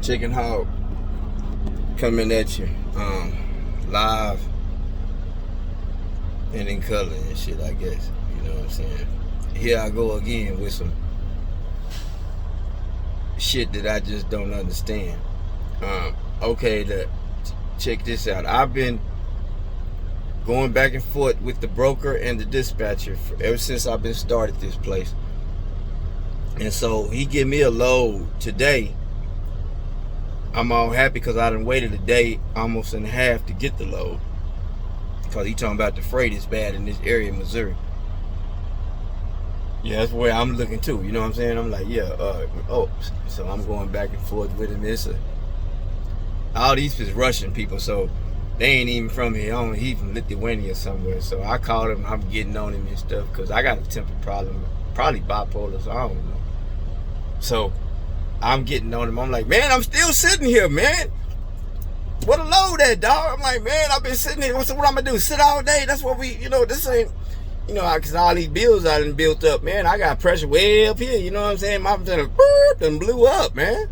Chicken Hawk coming at you, live and in color and shit, I guess. You know what I'm saying? Here I go again with some shit that I just don't understand. Okay, check this out. I've been going back and forth with the broker and the dispatcher ever since I've been started this place. And so he gave me a load today. I'm all happy because I done waited a day almost and a half to get the load, because he talking about the freight is bad in this area in Missouri. Yeah, that's where I'm looking too. You know what I'm saying? I'm like, yeah, so I'm going back and forth with him. All these is Russian people, so they ain't even from here. He from Lithuania somewhere. So I called him. I'm getting on him and stuff because I got a temper problem, probably bipolar. So I don't know. So I'm getting on him. I'm like, man, I'm still sitting here, man. What a load at, dog. I'm like, man, I've been sitting here. So what I'm gonna do? Sit all day? That's what this ain't, because all these bills I done built up, man. I got pressure way up here. You know what I'm saying? My done blew up, man.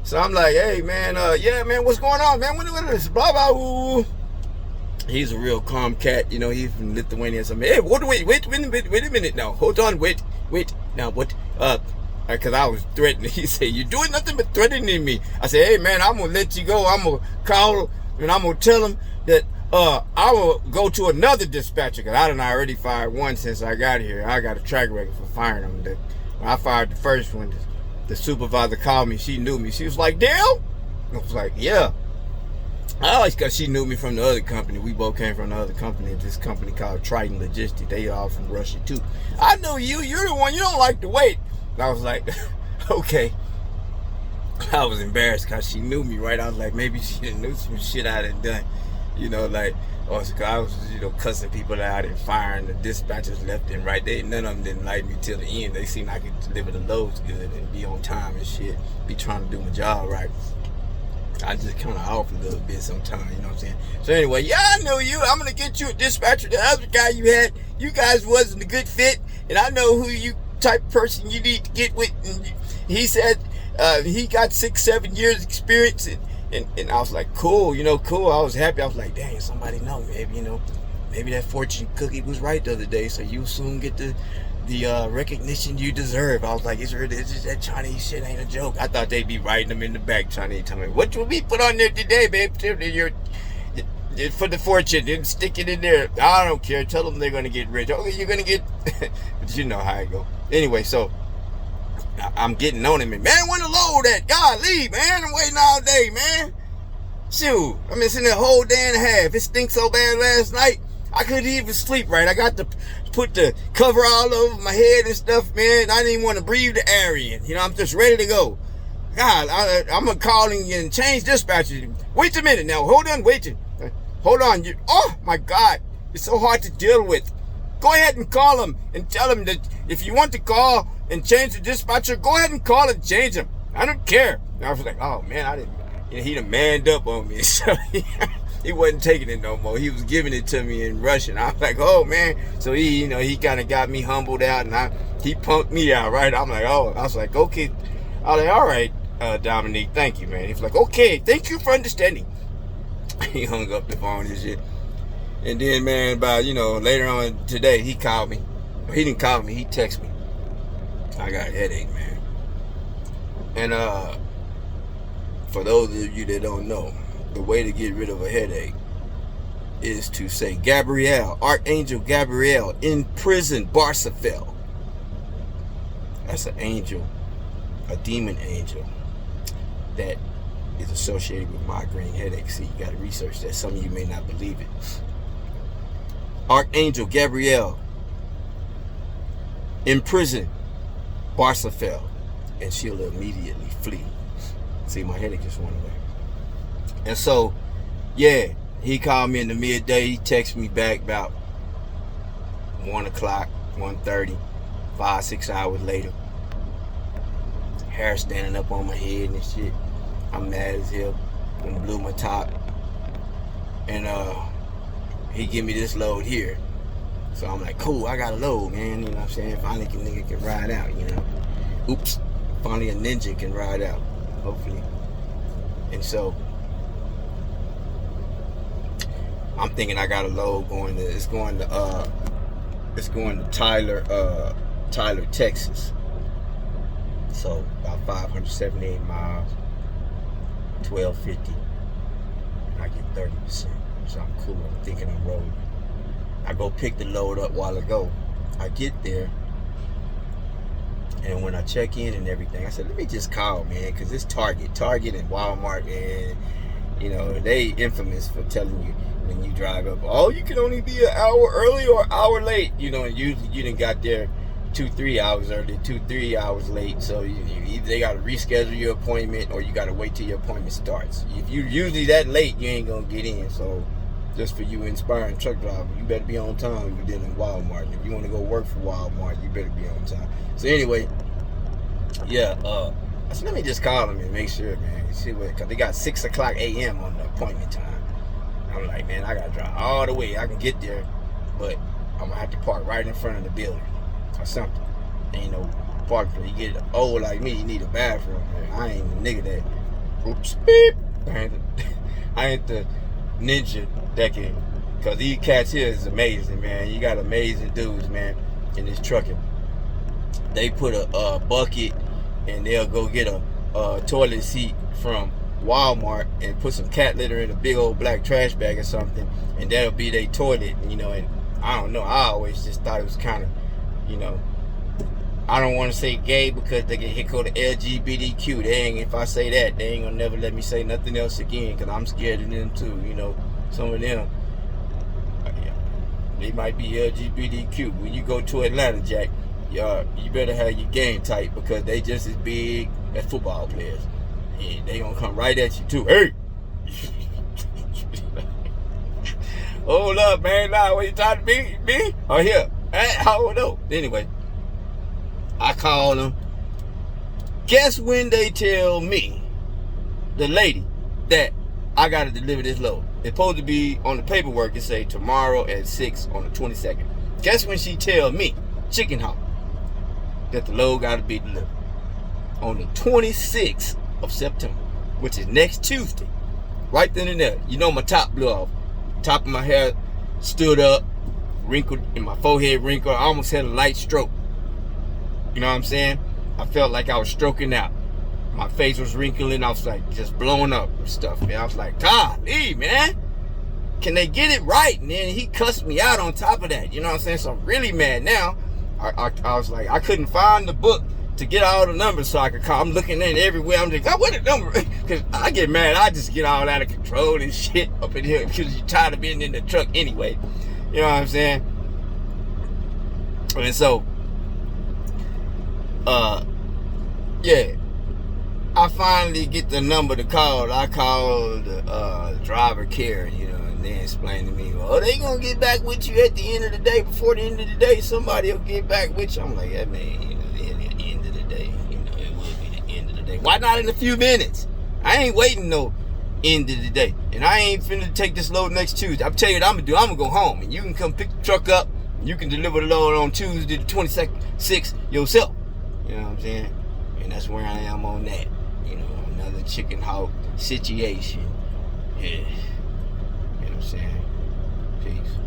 So I'm like, hey, man, yeah, man, what's going on, man? What is this? Blah, blah, ooh. He's a real calm cat. He's from Lithuania. So, hey, wait a minute now. Hold on, wait. Now, what? Because I was threatening. He said, you're doing nothing but threatening me. I said, hey, man, I'm going to let you go. I'm going to call and I'm going to tell him that I will go to another dispatcher, because I done already fired one since I got here. I got a track record for firing them. When I fired the first one, the supervisor called me. She knew me. She was like, Dale? I was like, yeah. Because she knew me from the other company. We both came from the other company. This company called Triton Logistics. They all from Russia, too. I know you. You're the one. You don't like to wait. And I was like, okay. I was embarrassed because she knew me, right? I was like, maybe she didn't know some shit I had done. I was cussing people out and firing the dispatchers left and right. None of them didn't like me till the end. They seemed like I could deliver the loads good and be on time and shit. Be trying to do my job right. I just kind of off a little bit sometimes, you know what I'm saying? So anyway, yeah, I know you. I'm going to get you a dispatcher. The other guy you had, you guys wasn't a good fit. And I know who you type of person you need to get with. And he said he got 6-7 years experience. And I was like, cool, cool. I was happy. I was like, dang, somebody know. Maybe that fortune cookie was right the other day. So you soon get the recognition you deserve. I was like, it's just that Chinese shit ain't a joke. I thought they'd be writing them in the back. Chinese tell me, what will we put on there today, babe? For the fortune, then stick it in there. I don't care. Tell them they're going to get rich. Okay, you're going to get, but you know how it go. Anyway, so I'm getting on him, and man, when the load at? Golly, man, I'm waiting all day, man. Shoot, I've been sitting there a whole day and a half. It stinks so bad last night, I couldn't even sleep right. I got to put the cover all over my head and stuff, man. I didn't even want to breathe the air in. I'm just ready to go. God, I'm going to call and change dispatcher. Wait a minute now. Hold on, Hold on. Oh, my God. It's so hard to deal with. Go ahead and call him and tell him that if you want to call and change the dispatcher, go ahead and call and change him. I don't care. And I was like, oh, man, I didn't. He done manned up on me. So he wasn't taking it no more. He was giving it to me in Russian. I was like, oh, man. So he kind of got me humbled out, and he punked me out, right? I'm like, oh. I was like, okay. I was like, all right, Dominique, thank you, man. He was like, okay, thank you for understanding. He hung up the phone and shit. And then, man, about, later on today, he called me. He didn't call me. He texted me. I got a headache, man. And for those of you that don't know, the way to get rid of a headache is to say, Gabrielle, Archangel Gabrielle, in prison, Barcafell. That's an angel, a demon angel that is associated with migraine headaches. See, you got to research that. Some of you may not believe it. Archangel Gabrielle, in prison, Barcafell, and she'll immediately flee. See, my headache just went away. And so, yeah, he called me in the midday. He texted me back about 1 o'clock, 1:30, 5-6 hours later. Hair standing up on my head and shit. I'm mad as hell. I blew my top. And he give me this load here. So I'm like, cool, I got a load, man. You know what I'm saying? Finally a nigga can ride out, Oops. Finally a ninja can ride out. Hopefully. And so I'm thinking I got a load going to Tyler, Texas. So about 578 miles, 1250. And I get 30%. So I'm cool. I'm thinking I'm rolling. I go pick the load up while ago. I get there, and when I check in and everything, I said, let me just call, man, because it's Target and Walmart, and you know, they infamous for telling you when you drive up, oh, you can only be an hour early or an hour late, you know, and usually you done got there 2-3 hours early, 2-3 hours late. So either they got to reschedule your appointment or you got to wait till your appointment starts. If you usually that late, you ain't gonna get in. So just for you inspiring truck driver, you better be on time if you're dealing with Walmart. If you want to go work for Walmart, you better be on time. So anyway, yeah, I said, let me just call them and make sure, man. See what, cause they got 6 o'clock a.m. on the appointment time. I'm like, man, I gotta drive all the way. I can get there, but I'm gonna have to park right in front of the building or something. Ain't no parking place. You get old like me, you need a bathroom, man. I ain't a nigga that, oops, beep. I ain't the ninja decade. Cause these cats here is amazing, man. You got amazing dudes, man, in this trucking. They put a bucket and they'll go get a toilet seat from Walmart and put some cat litter in a big old black trash bag or something, and that'll be their toilet, you know. And I don't know, I always just thought it was kind of, you know, I don't want to say gay because they get hit called the LGBTQ. They ain't, if I say that, they ain't gonna never let me say nothing else again, because I'm scared of them too, you know. Some of them, they might be LGBTQ. When you go to Atlanta, Jack, you better have your game tight, because they just as big as football players. And they gonna come right at you too. Hey! Hold up, man. Nah, what you talking to me? Oh, here. I don't know. Anyway, I call them. Guess when they tell me, the lady, that I gotta deliver this load. It's supposed to be on the paperwork, it say tomorrow at 6 on the 22nd. Guess when she tell me, Chicken Hawk, that the load gotta be delivered? On the 26th of September, which is next Tuesday. Right then and there, you know, my top blew off. Top of my hair stood up, wrinkled, in my forehead wrinkled. I almost had a light stroke. You know what I'm saying? I felt like I was stroking out. My face was wrinkling. I was like just blowing up and stuff. Man, I was like, golly, man, can they get it right? And then he cussed me out on top of that. You know what I'm saying? So I'm really mad now. I was like, I couldn't find the book to get all the numbers so I could call. I'm looking in everywhere. I'm just, what the number? Because I get mad. I just get all out of control and shit up in here because you're tired of being in the truck anyway. You know what I'm saying? And so, yeah, I finally get the number to call. I called the driver care, you know, and they explained to me, well, they gonna get back with you at the end of the day. Before the end of the day, somebody will get back with you. I'm like, yeah, man, you know, at the end of the day, you know, it will be the end of the day. Why not in a few minutes? I ain't waiting no end of the day. And I ain't finna take this load next Tuesday. I'll tell you what I'm gonna do. I'm gonna go home, and you can come pick the truck up. You can deliver the load on Tuesday the 26th yourself. You know what I'm saying? And that's where I am on that. You know, another Chicken Hawk situation. Yeah. You know what I'm saying? Peace.